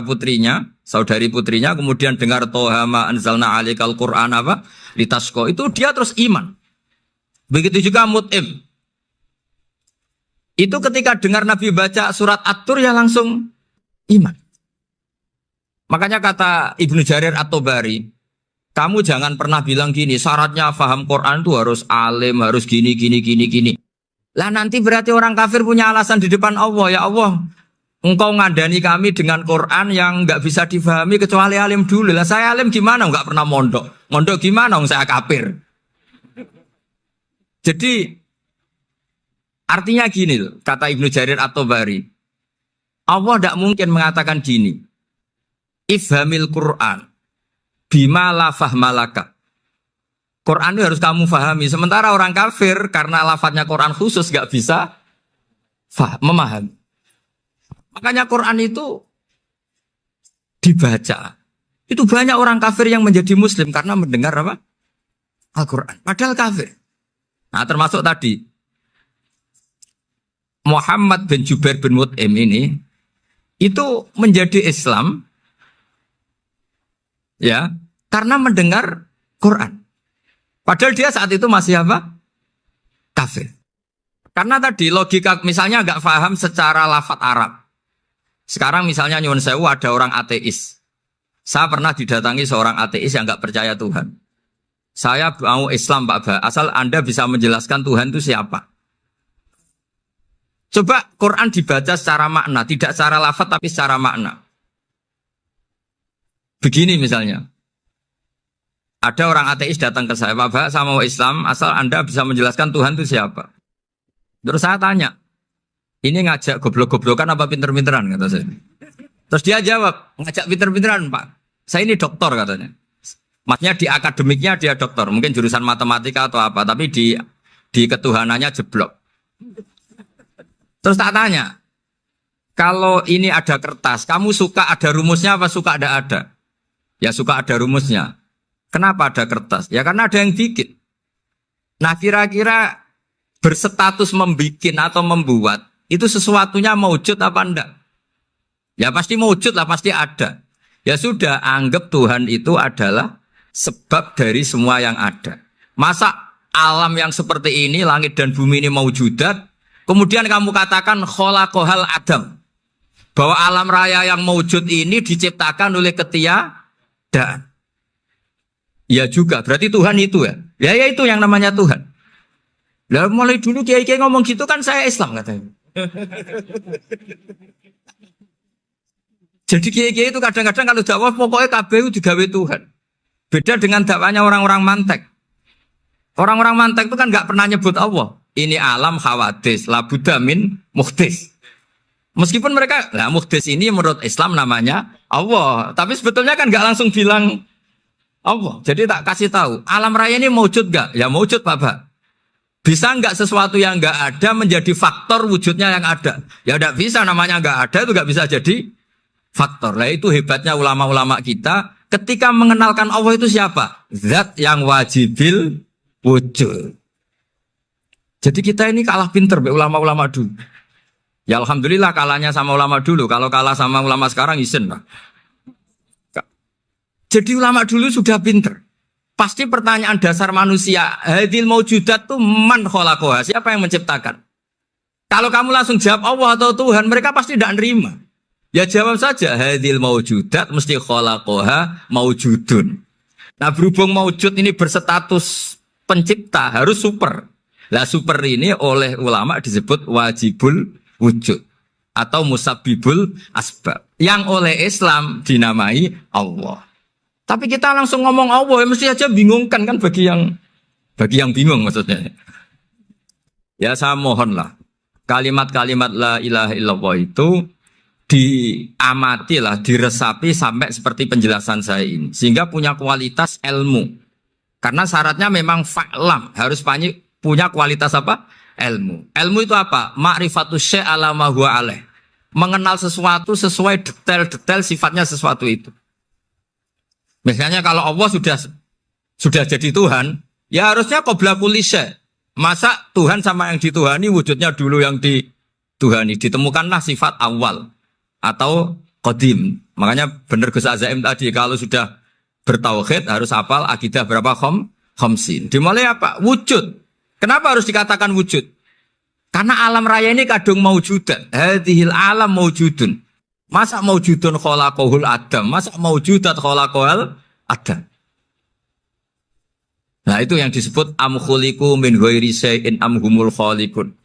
putrinya, kemudian dengar Toha ma anzalna alaikal Qur'an apa? Litasqa, itu dia terus iman. Begitu juga Mut'im. Itu ketika dengar Nabi baca surat At-Tur ya langsung iman. Makanya kata Ibnu Jarir At-Tabari, kamu jangan pernah bilang gini, syaratnya paham Quran itu harus alim, harus gini. Lah nanti berarti orang kafir punya alasan di depan Allah, ya Allah, engkau ngandani kami dengan Quran yang nggak bisa difahami kecuali alim dulu. Lah saya alim gimana? Nggak pernah mondok. Mondok gimana? Saya kafir. Jadi artinya gini loh, kata Ibnu Jarir At-Tabari, Allah tidak mungkin mengatakan gini, ifhamil Quran bima la fahmalaka. Quran itu harus kamu fahami. Sementara orang kafir karena lafadznya Quran khusus nggak bisa memahami. Makanya Quran itu dibaca. Itu banyak orang kafir yang menjadi muslim karena mendengar apa? Al-Quran. Padahal kafir. Nah termasuk tadi Muhammad bin Jubair bin Mut'im ini itu menjadi Islam ya karena mendengar Quran. Padahal dia saat itu masih apa? Kafir. Karena tadi logika misalnya nggak paham secara lafadz Arab. Sekarang misalnya nyuwun sewu ada orang ateis. Saya pernah didatangi seorang ateis yang nggak percaya Tuhan. Saya mau Islam Pak Ba, asal Anda bisa menjelaskan Tuhan itu siapa. Coba Quran dibaca secara makna, tidak secara lafadz tapi secara makna. Begini misalnya, ada orang ateis datang ke saya, Pak Ba, saya mau Islam, asal Anda bisa menjelaskan Tuhan itu siapa. Terus saya tanya, ini ngajak goblok-goblokan apa pinter-pinteran, kata saya. Terus dia jawab, ngajak pinter-pinteran Pak, saya ini doktor katanya. Maksudnya di akademiknya dia doktor, mungkin jurusan matematika atau apa, tapi di ketuhanannya jeblok. Terus tak tanya, kalau ini ada kertas, kamu suka ada rumusnya apa suka ada? Ya suka ada rumusnya. Kenapa ada kertas? Ya karena ada yang bikin. Nah kira-kira berstatus membikin atau membuat, itu sesuatunya maujud apa enggak? Ya pasti maujud lah, pasti ada. Ya sudah, anggap Tuhan itu adalah sebab dari semua yang ada. Masa alam yang seperti ini, langit dan bumi ini maujudat, kemudian kamu katakan kholaqohal adam, bahwa alam raya yang maujud ini diciptakan oleh ketiadaan. Ya juga, berarti Tuhan itu ya. Ya itu yang namanya Tuhan. Lah mulai dulu kiai-kiai ngomong gitu kan saya Islam katanya. Jadi kiai-kiai itu kadang-kadang kalau dakwah pokoknya kabeh itu digawe Tuhan. Beda dengan dakwanya orang-orang mantek. Orang-orang mantek itu kan nggak pernah nyebut Allah. Ini alam hawadis, la budda min muhdis. Meskipun mereka, nah muhdis ini menurut Islam namanya Allah. Tapi sebetulnya kan nggak langsung bilang Allah. Jadi tak kasih tahu, alam raya ini maujud nggak? Ya maujud Bapak. Bisa nggak sesuatu yang nggak ada menjadi faktor wujudnya yang ada? Ya nggak bisa, namanya nggak ada itu nggak bisa jadi faktor. Nah itu hebatnya ulama-ulama kita. Ketika mengenalkan Allah itu siapa? Zat yang wajibil wujud. Jadi kita ini kalah pinter be ulama-ulama dulu. Ya alhamdulillah kalahnya sama ulama dulu. Kalau kalah sama ulama sekarang isin lah. Jadi ulama dulu sudah pinter. Pasti pertanyaan dasar manusia, hadil maujudat tuh man khalaqaha, siapa yang menciptakan? Kalau kamu langsung jawab Allah atau Tuhan, mereka pasti tidak nerima. Ya jawab saja, hadil maujudat mesti khalaqaha maujudun. Nah berhubung maujud ini berstatus pencipta, harus super. Lah super ini oleh ulama disebut wajibul wujud atau musabbibul asbab. Yang oleh Islam dinamai Allah. Tapi kita langsung ngomong Allah, ya mesti aja bingungkan kan bagi yang bingung maksudnya. Ya saya mohonlah kalimat-kalimat la ilaha illallah itu diamatilah, diresapi sampai seperti penjelasan saya ini. Sehingga punya kualitas ilmu. Karena syaratnya memang fa'lam, harus punya kualitas apa? Ilmu. Ilmu itu apa? Ma'rifatus syai' ala ma huwa alaih. Mengenal sesuatu sesuai detail-detail sifatnya sesuatu itu. Misalnya kalau Allah sudah jadi Tuhan, ya harusnya qabla kulli syai'. Masa Tuhan sama yang dituhani wujudnya dulu yang dituhani. Ditemukanlah sifat awal atau qadim. Makanya benar Gus Azaim tadi kalau sudah bertauhid harus hafal akidah berapa khamsin. Dimulai apa? Wujud. Kenapa harus dikatakan wujud? Karena alam raya ini kadung maujudan. Hadhil alam maujudun. Masa maujudun khalaqahul adam? Masa maujudat khalaqahul adam? Nah itu yang disebut am khuliqu min ghairi syai'in am humul khaliqun.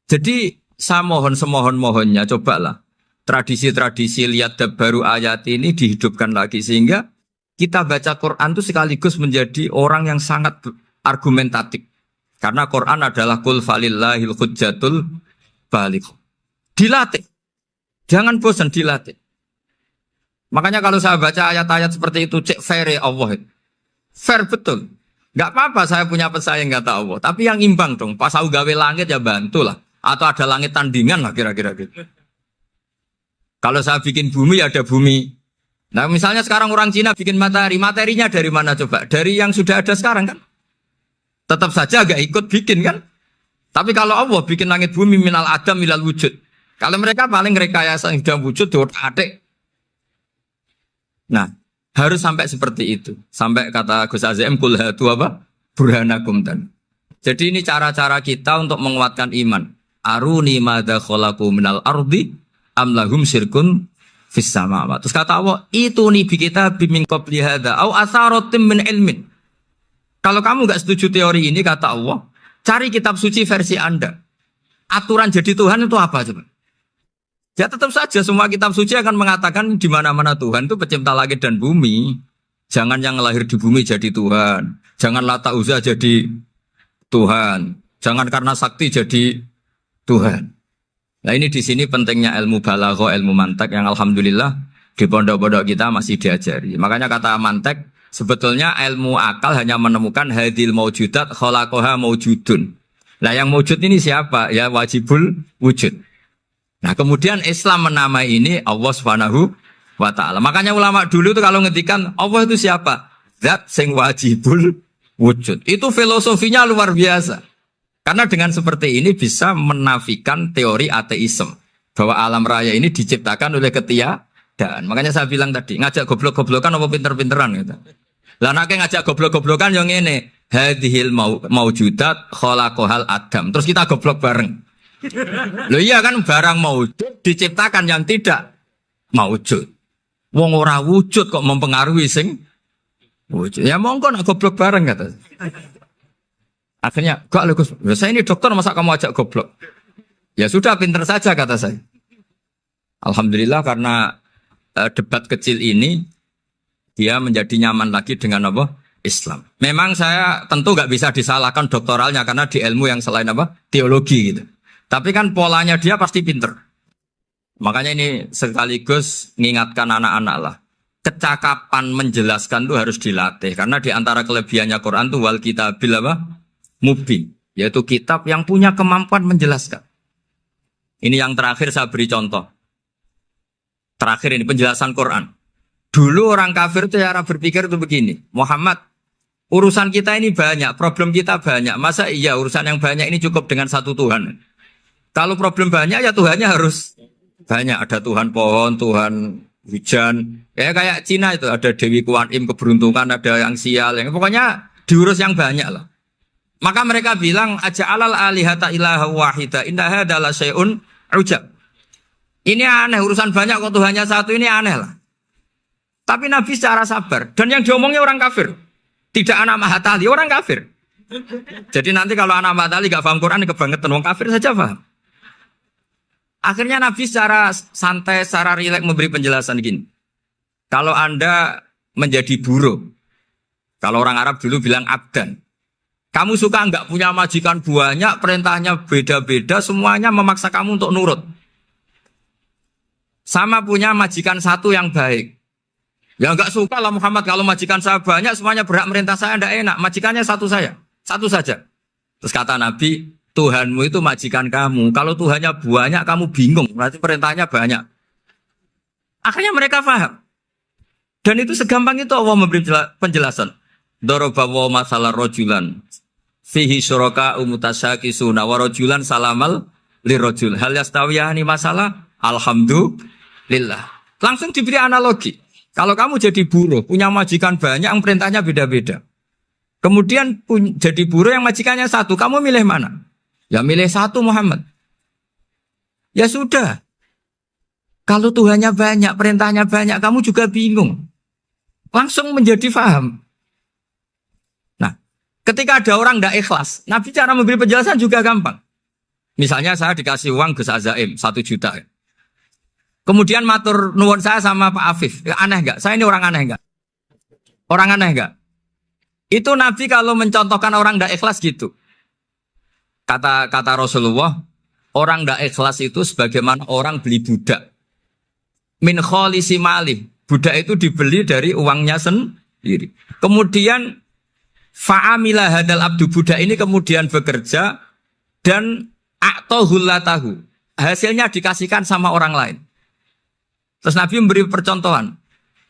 Jadi saya mohon semohon-mohonnya cobalah tradisi-tradisi lihat baru ayat ini dihidupkan lagi sehingga kita baca Quran itu sekaligus menjadi orang yang sangat argumentatif. Karena Quran adalah qul falillahil hujjatul baligh. Dilatih. Jangan bosan dilatih. Makanya kalau saya baca ayat-ayat seperti itu cek fair Allah. Fair betul. Enggak apa-apa saya punya pesaing kata Allah, tapi yang imbang dong. Pas aku gawe langit ya bantulah. Atau ada langit tandingan lah kira-kira gitu. Kalau saya bikin bumi ya ada bumi. Nah misalnya sekarang orang Cina bikin matahari. Materinya dari mana coba? Dari yang sudah ada sekarang kan? Tetap saja agak ikut bikin kan? Tapi kalau Allah bikin langit bumi minal adam minal wujud. Kalau mereka paling rekayasa yang sudah wujud adik. Nah harus sampai seperti itu. Sampai kata Gus Azim kul hatu apa? Burhanakum dan. Jadi ini cara-cara kita untuk menguatkan iman. Aruni madza khalaqu minal ardi am lahum syirkun fis samawati. Terus kata Allah, itu nih bi kitab min qabli hadza au asaratim min ilmin. Kalau kamu enggak setuju teori ini kata Allah, cari kitab suci versi Anda. Aturan jadi Tuhan itu apa coba? Ya tetap saja semua kitab suci akan mengatakan di mana-mana Tuhan itu pencipta langit dan bumi. Jangan yang lahir di bumi jadi Tuhan. Jangan Lata Uzza jadi Tuhan. Jangan karena sakti jadi Tuhan. Nah ini di sini pentingnya ilmu balaghah, ilmu mantek yang alhamdulillah di pondok-pondok kita masih diajari. Makanya kata mantek sebetulnya ilmu akal hanya menemukan hadil maujudat khalaqaha maujudun. Nah yang maujud ini siapa? Ya wajibul wujud. Nah kemudian Islam menamai ini Allah Subhanahu wa ta'ala. Makanya ulama dulu itu kalau ngetikan Allah itu siapa? Zat sing wajibul wujud. Itu filosofinya luar biasa. Karena dengan seperti ini bisa menafikan teori ateisme. Bahwa alam raya ini diciptakan oleh ketiadaan. Makanya saya bilang tadi, ngajak goblok-goblokan apa pinter-pinteran gitu. Lah nek ngajak goblok-goblokan yang ngene, hadhil maujudat khalaqahal adam. Terus kita goblok bareng. Loh iya kan barang maujud diciptakan yang tidak maujud. Wong ora wujud kok mempengaruhi sing wujud. Ya monggo nak goblok bareng kata. Akhirnya, gak Gus, saya ini dokter masa kamu ajak goblok? Ya sudah pinter saja kata saya. Alhamdulillah karena debat kecil ini dia menjadi nyaman lagi dengan apa? Islam. Memang saya tentu nggak bisa disalahkan doktoralnya karena di ilmu yang selain apa? Teologi gitu. Tapi kan polanya dia pasti pinter. Makanya ini sekaligus mengingatkan anak-anak lah. Kecakapan menjelaskan itu harus dilatih karena di antara kelebihannya Quran itu wal kitabil apa? Mubin, yaitu kitab yang punya kemampuan menjelaskan. Ini yang terakhir saya beri contoh. Terakhir ini penjelasan Quran. Dulu orang kafir itu cara berpikir itu begini, Muhammad, urusan kita ini banyak, problem kita banyak. Masa iya urusan yang banyak ini cukup dengan satu Tuhan? Kalau problem banyak ya Tuhannya harus banyak. Ada Tuhan pohon, Tuhan hujan. Ya kayak Cina itu ada Dewi Kuan Im keberuntungan, ada yang sial, yang pokoknya diurus yang banyak lah. Maka mereka bilang aja'alal alihata ilaha wahida inna hadza la syai'un ujab. Ini aneh urusan banyak kok Tuhannya satu, ini aneh lah. Tapi Nabi secara sabar dan yang diomongnya orang kafir. Tidak anak Mahatali, orang kafir. Jadi nanti kalau anak Mahatali gak paham Quran kebangetan, orang kafir saja paham. Akhirnya Nabi secara santai, secara rileks memberi penjelasan gini. Kalau Anda menjadi buruh, kalau orang Arab dulu bilang abdan. Kamu suka enggak punya majikan banyak, perintahnya beda-beda, semuanya memaksa kamu untuk nurut. Sama punya majikan satu yang baik. Ya enggak suka lah Muhammad kalau majikan saya banyak, semuanya berhak merintah saya, enggak enak. Majikannya satu saya, satu saja. Terus kata Nabi, Tuhanmu itu majikan kamu. Kalau Tuhannya banyak, kamu bingung. Berarti perintahnya banyak. Akhirnya mereka paham. Dan itu segampang itu Allah memberi penjelasan. Dorobawo masalah rojulan. Fihi syuraka umutasyakisuna wa rojulan salamal lirojul. Hal yastawiyahani masalah. Alhamdulillah. Langsung diberi analogi. Kalau kamu jadi buruh, punya majikan banyak, yang perintahnya beda-beda. Kemudian jadi buruh yang majikannya satu. Kamu milih mana? Ya milih satu Muhammad. Ya sudah. Kalau Tuhannya banyak, perintahnya banyak, kamu juga bingung. Langsung menjadi faham. Nah, ketika ada orang tidak ikhlas, Nabi cara memberi penjelasan juga gampang. Misalnya saya dikasih uang Gus Azaim 1 juta. Kemudian matur nuwun saya sama Pak Afif. Ya, aneh enggak? Saya ini orang aneh enggak? Orang aneh enggak? Itu Nabi kalau mencontohkan orang tidak ikhlas gitu. Kata Rasulullah, orang tidak ikhlas itu sebagaimana orang beli budak. Min kholisi malih. Budak itu dibeli dari uangnya sendiri. Kemudian fa'amila hadal abdu, budak ini kemudian bekerja dan a'tohullatahu. Hasilnya dikasihkan sama orang lain. Terus Nabi memberi percontohan.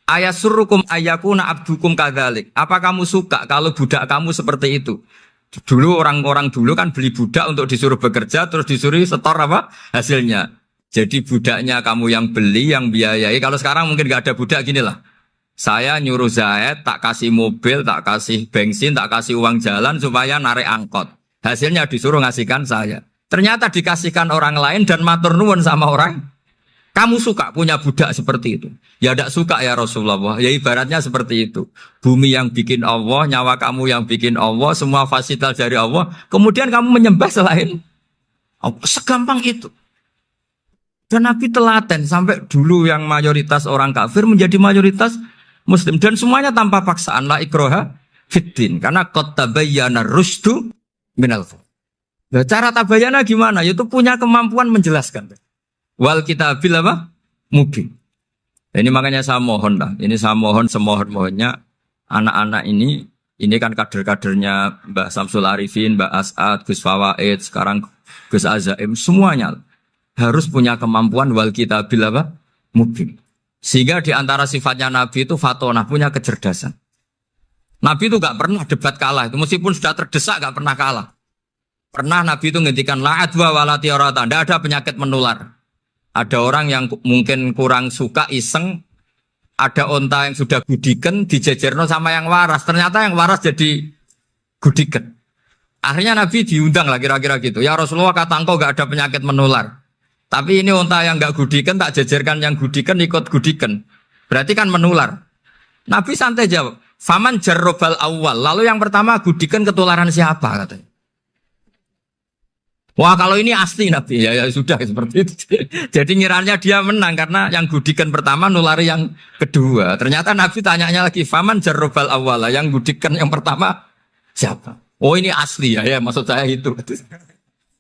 Ayasurrukum ayyakuna abdukum kadzalik. Apa kamu suka kalau budak kamu seperti itu? Dulu orang-orang dulu kan beli budak untuk disuruh bekerja terus disuruh setor apa hasilnya. Jadi budaknya kamu yang beli, yang biayai. Kalau sekarang mungkin gak ada budak gini lah. Saya nyuruh Zaid, tak kasih mobil, tak kasih bensin, tak kasih uang jalan supaya narik angkot. Hasilnya disuruh ngasihkan saya. Ternyata dikasihkan orang lain dan matur nuwun sama orang. Kamu suka punya budak seperti itu? Ya tidak suka ya Rasulullah. Ya ibaratnya seperti itu. Bumi yang bikin Allah, nyawa kamu yang bikin Allah, semua fasilitas dari Allah. Kemudian kamu menyembah selain Allah. Segampang itu. Dan Nabi telaten sampai dulu yang mayoritas orang kafir menjadi mayoritas Muslim. Dan semuanya tanpa paksaan. La ikroha fiddin. Karena qad tabayyana rusdu minal ghayy. Nah, cara tabayana gimana? Yaitu punya kemampuan menjelaskan. Wal kitabil apa? Mubin. Ini makanya saya mohon lah. Ini saya mohon semohon-mohonnya anak-anak ini kan kader-kadernya Mbak Samsul Arifin, Mbak As'ad, Gus Fawaid, sekarang Gus Azaim, semuanya harus punya kemampuan wal kitabil apa? Mubin. Sehingga di antara sifatnya Nabi itu fatonah, punya kecerdasan. Nabi itu gak pernah debat kalah. Itu meskipun sudah terdesak gak pernah kalah. Pernah Nabi itu ngendikan la'adwa walati orata. Tidak ada penyakit menular. Ada orang yang mungkin kurang suka iseng. Ada onta yang sudah gudiken dijejerno sama yang waras. Ternyata yang waras jadi gudiken. Akhirnya Nabi diundang lah kira-kira gitu. Ya Rasulullah kata engkau gak ada penyakit menular. Tapi ini onta yang gak gudiken tak jejerkan yang gudiken ikut gudiken. Berarti kan menular. Nabi santai jawab. Faman jarrobal awal. Lalu yang pertama gudiken ketularan siapa katanya. Wah kalau ini asli Nabi ya sudah seperti itu. Jadi ngiranya dia menang karena yang gudikan pertama nulari yang kedua. Ternyata Nabi tanyanya lagi faman jarrobal awala yang gudikan yang pertama siapa? Oh ini asli ya maksud saya itu.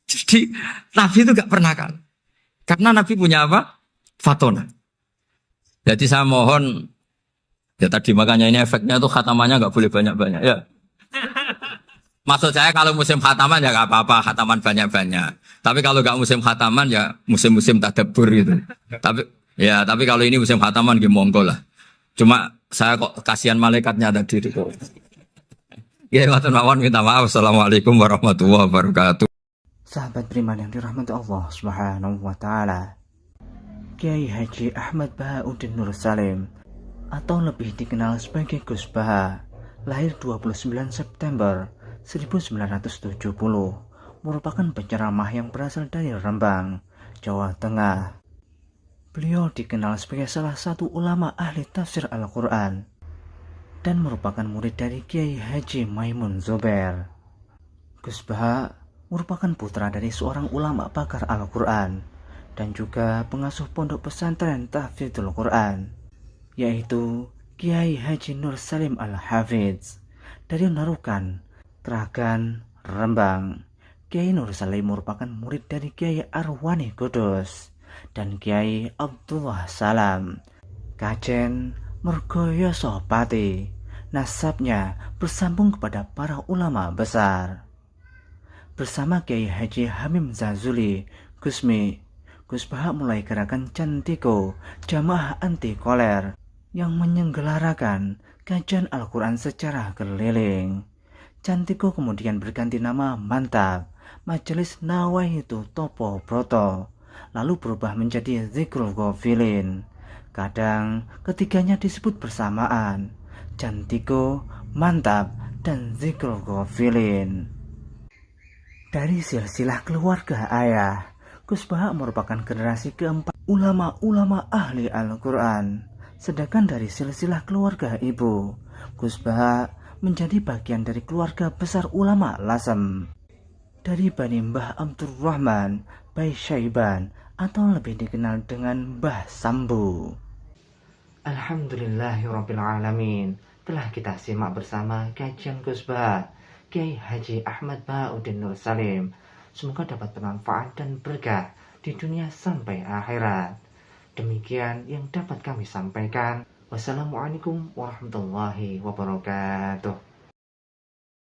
Jadi Nabi itu gak pernah kan? Karena Nabi punya apa? Fatona. Jadi saya mohon ya tadi makanya ini efeknya tuh khatamannya gak boleh banyak-banyak ya. Maksud saya kalau musim khataman ya gak apa-apa, khataman banyak-banyak. Tapi kalau gak musim khataman ya musim-musim tadabbur gitu. Tapi kalau ini musim khataman ya monggo lah. Cuma saya kok kasihan malaikatnya tadi itu. Ya matur mawon minta maaf. Assalamualaikum warahmatullahi wabarakatuh. Sahabat beriman yang dirahmati Allah Subhanahu wa taala. Kiai Haji Ahmad Bahauddin Nur Salim atau lebih dikenal sebagai Gus Baha, lahir 29 September 1970, merupakan penceramah yang berasal dari Rembang, Jawa Tengah. Beliau dikenal sebagai salah satu ulama ahli tafsir Al-Quran dan merupakan murid dari Kiai Haji Maimun Zubair. Gus Baha merupakan putra dari seorang ulama pakar Al-Quran dan juga pengasuh pondok pesantren Tahfidzul Quran, yaitu Kiai Haji Nur Salim Al-Hafidz dari Narukan, Kragan, Rembang. Kiai Nur Salim merupakan murid dari Kiai Arwani Kudus dan Kiai Abdullah Salam, Kajen Mergoyoso Pati. Nasabnya bersambung kepada para ulama besar. Bersama Kiai Haji Hamim Zazuli Gusmi, Gus Baha mulai gerakan Cantiko, jamaah anti koler, yang menyelenggarakan kajian Al-Quran secara keliling. Cantiko kemudian berganti nama Mantap, Majelis Nawaitu Topo Broto, lalu berubah menjadi Zikrul Ghafilin. Kadang ketiganya disebut bersamaan, Cantiko, Mantap, dan Zikrul Ghafilin. Dari silsilah keluarga ayah, Gus Baha merupakan generasi keempat ulama-ulama ahli Al-Quran. Sedangkan dari silsilah keluarga ibu, Gus Baha menjadi bagian dari keluarga besar ulama Lasem. Dari Bani Mbah Abdurrahman Bai Syaiban atau lebih dikenal dengan Mbah Sambu. Alhamdulillahirrabbilalamin. Telah kita simak bersama kajian Gus Baha, Kiai Haji Ahmad Bahauddin Nur Salim. Semoga dapat bermanfaat dan berkah di dunia sampai akhirat. Demikian yang dapat kami sampaikan. Wassalamualaikum warahmatullahi wabarakatuh.